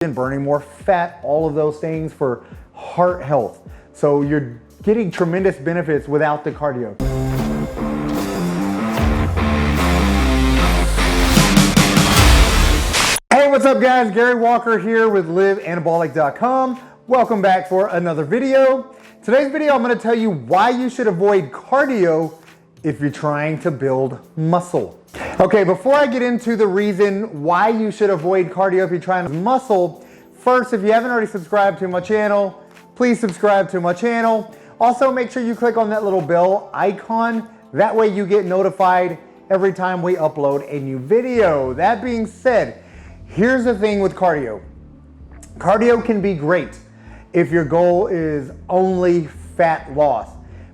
and burning more fat, all of those things for heart health. So you're getting tremendous benefits without the cardio. Hey, what's up guys? Gary Walker here with liveanabolic.com. Welcome back for another video. Today's video, I'm going to tell you why you should avoid cardio if you're trying to build muscle. Okay, before I get into the reason why you should avoid cardio if you're trying to muscle, first, if you haven't already subscribed to my channel, please subscribe to my channel. Also, make sure you click on that little bell icon. That way you get notified every time we upload a new video. That being said, here's the thing with cardio. Cardio can be great if your goal is only fat loss,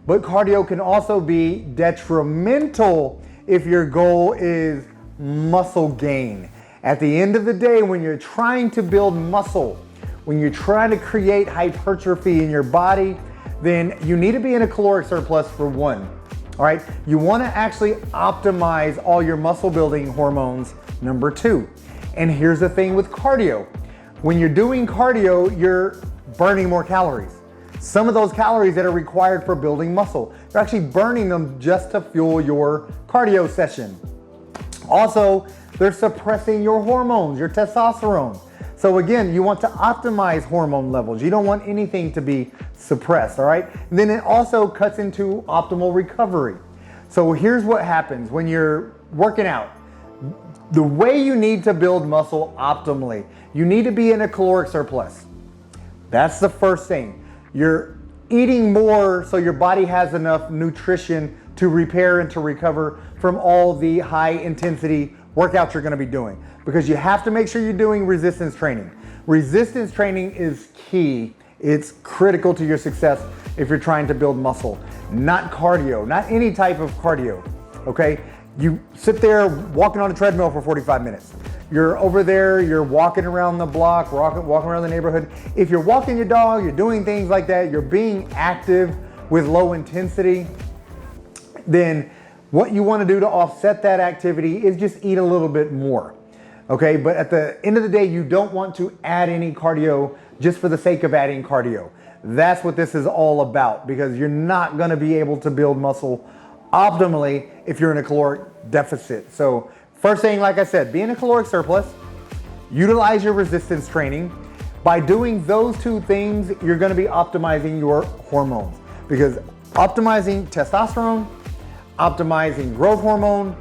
but cardio can also be detrimental if your goal is muscle gain. At the end of the day, when you're trying to build muscle, when you're trying to create hypertrophy in your body, then you need to be in a caloric surplus for one. All right, you want to actually optimize all your muscle building hormones, number two. And here's the thing with cardio. When you're doing cardio, you're burning more calories. Some of those calories that are required for building muscle, you're actually burning them just to fuel your cardio session. Also, they're suppressing your hormones, your testosterone. So again, you want to optimize hormone levels. You don't want anything to be suppressed, all right? And then it also cuts into optimal recovery. So here's what happens when you're working out. The way you need to build muscle optimally, you need to be in a caloric surplus. That's the first thing. You're eating more so your body has enough nutrition to repair and to recover from all the high intensity workouts you're gonna be doing, because you have to make sure you're doing resistance training. Resistance training is key. It's critical to your success if you're trying to build muscle, not cardio, not any type of cardio, okay? You sit there walking on a treadmill for 45 minutes. You're over there, you're walking around the block, walking around the neighborhood. If you're walking your dog, you're doing things like that, you're being active with low intensity, then what you want to do to offset that activity is just eat a little bit more. Okay, but at the end of the day, you don't want to add any cardio just for the sake of adding cardio. That's what this is all about, because you're not going to be able to build muscle optimally if you're in a caloric deficit. So first thing, like I said, be in a caloric surplus, utilize your resistance training. By doing those two things, you're going to be optimizing your hormones, because optimizing testosterone, optimizing growth hormone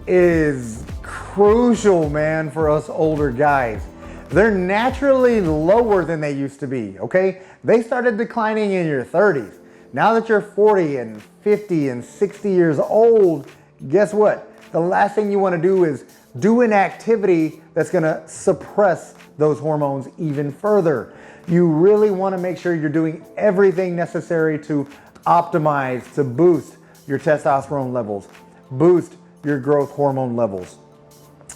is crucial, man, for us older guys. They're naturally lower than they used to be, okay? They started declining in your 30s. Now that you're 40 and 50 and 60 years old, guess what? The last thing you want to do is do an activity that's going to suppress those hormones even further. You really want to make sure you're doing everything necessary to optimize, to boost your testosterone levels, boost your growth hormone levels.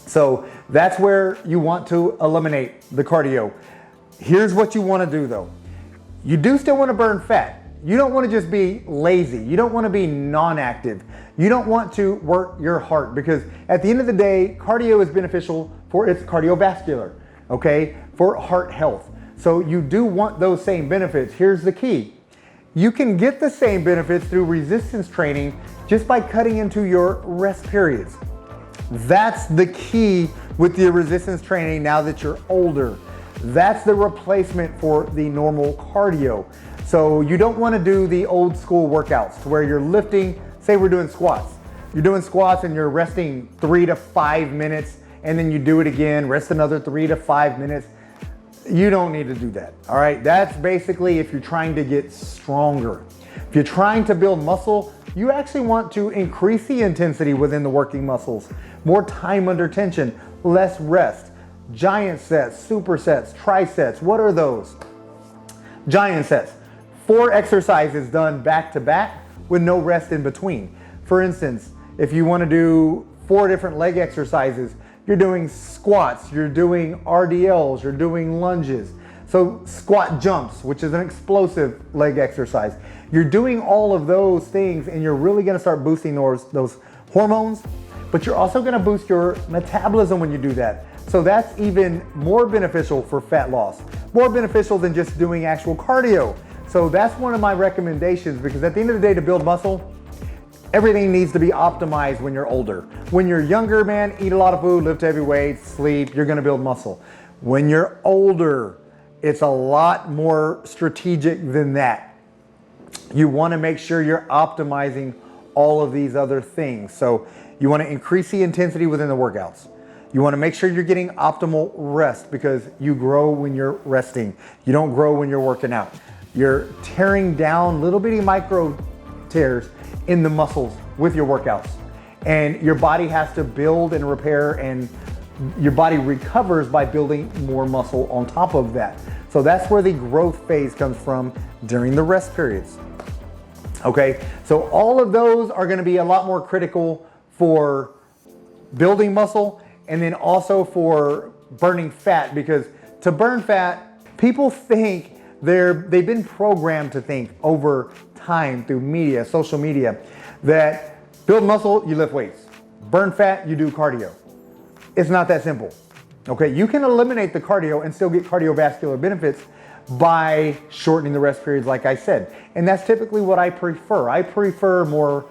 So that's where you want to eliminate the cardio. Here's what you want to do though. You do still want to burn fat. You don't want to just be lazy. You don't want to be non-active. You don't want to work your heart, because at the end of the day, cardio is beneficial for its cardiovascular, okay, for heart health. So you do want those same benefits. Here's the key. You can get the same benefits through resistance training just by cutting into your rest periods. That's the key with the resistance training now that you're older. That's the replacement for the normal cardio. So you don't want to do the old school workouts to where you're lifting, say we're doing squats. You're doing squats and you're resting 3 to 5 minutes, and then you do it again, rest another 3 to 5 minutes. You don't need to do that, all right? That's basically if you're trying to get stronger. If you're trying to build muscle, you actually want to increase the intensity within the working muscles. More time under tension, less rest. Giant sets, supersets, trisets, what are those? Giant sets. 4 exercises done back to back with no rest in between. For instance, if you want to do 4 different leg exercises, you're doing squats, you're doing RDLs, you're doing lunges. So squat jumps, which is an explosive leg exercise. You're doing all of those things and you're really going to start boosting those hormones, but you're also going to boost your metabolism when you do that. So that's even more beneficial for fat loss, more beneficial than just doing actual cardio. So that's one of my recommendations, because at the end of the day, to build muscle, everything needs to be optimized when you're older. When you're younger, man, eat a lot of food, lift heavy weights, sleep, you're gonna build muscle. When you're older, it's a lot more strategic than that. You wanna make sure you're optimizing all of these other things. So you wanna increase the intensity within the workouts. You wanna make sure you're getting optimal rest, because you grow when you're resting. You don't grow when you're working out. You're tearing down little bitty micro tears in the muscles with your workouts. And your body has to build and repair, and your body recovers by building more muscle on top of that. So that's where the growth phase comes from during the rest periods. Okay, so all of those are gonna be a lot more critical for building muscle, and then also for burning fat, because to burn fat, people think they've been programmed to think over time through media, social media, that build muscle, you lift weights. Burn fat, you do cardio. It's not that simple. Okay, you can eliminate the cardio and still get cardiovascular benefits by shortening the rest periods, like I said. And that's typically what I prefer. I prefer more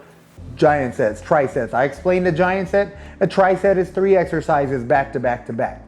giant sets, trisets. I explained a giant set. A triset is 3 exercises back to back to back.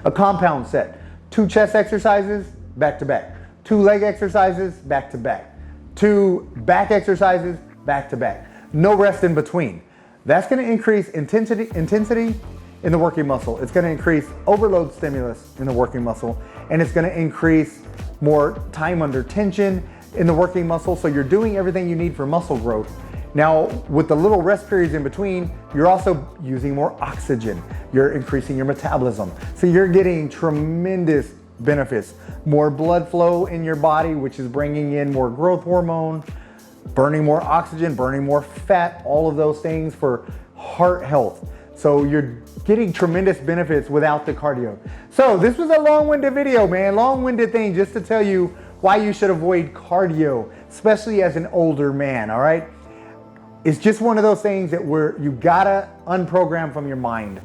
A compound set, 2 chest exercises back to back, 2 leg exercises back to back, 2 back exercises back to back. No rest in between. That's gonna increase intensity in the working muscle. It's gonna increase overload stimulus in the working muscle, and it's gonna increase more time under tension in the working muscle. So you're doing everything you need for muscle growth. Now, with the little rest periods in between, you're also using more oxygen. You're increasing your metabolism. So you're getting tremendous benefits. More blood flow in your body, which is bringing in more growth hormone, burning more oxygen, burning more fat, all of those things for heart health. So you're getting tremendous benefits without the cardio. So this was a long-winded video, man, long-winded thing just to tell you why you should avoid cardio, especially as an older man, all right? It's just one of those things that you gotta unprogram from your mind.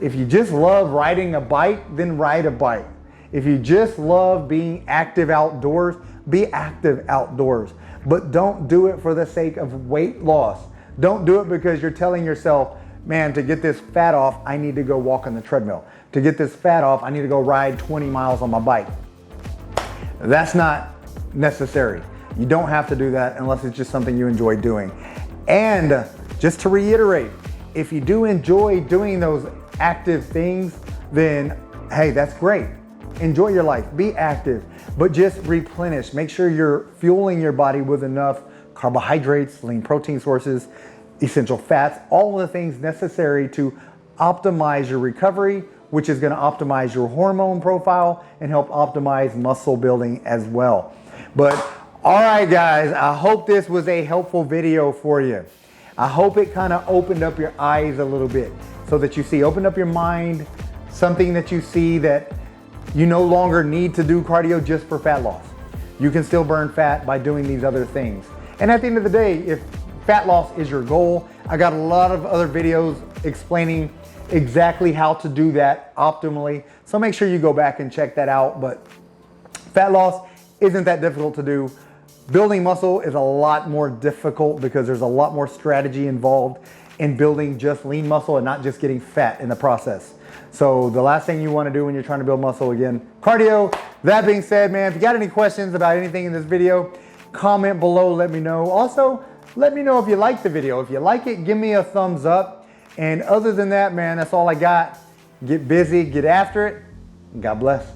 If you just love riding a bike, then ride a bike. If you just love being active outdoors, be active outdoors. But don't do it for the sake of weight loss. Don't do it because you're telling yourself, man, to get this fat off, I need to go walk on the treadmill. To get this fat off, I need to go ride 20 miles on my bike. That's not necessary. You don't have to do that unless it's just something you enjoy doing. And just to reiterate, if you do enjoy doing those active things, then hey, that's great. Enjoy your life, be active, but just replenish. Make sure you're fueling your body with enough carbohydrates, lean protein sources, essential fats, all of the things necessary to optimize your recovery, which is gonna optimize your hormone profile and help optimize muscle building as well. But all right, guys, I hope this was a helpful video for you. I hope it kind of opened up your eyes a little bit so that you see, opened up your mind, something that you see that you no longer need to do cardio just for fat loss. You can still burn fat by doing these other things. And at the end of the day, if fat loss is your goal, I got a lot of other videos explaining exactly how to do that optimally. So make sure you go back and check that out. But fat loss isn't that difficult to do. Building muscle is a lot more difficult because there's a lot more strategy involved in building just lean muscle and not just getting fat in the process. So the last thing you want to do when you're trying to build muscle, again, cardio. That being said, man, if you got any questions about anything in this video, comment below, let me know. Also, let me know if you like the video. If you like it, give me a thumbs up. And other than that, man, that's all I got. Get busy, get after it. God bless.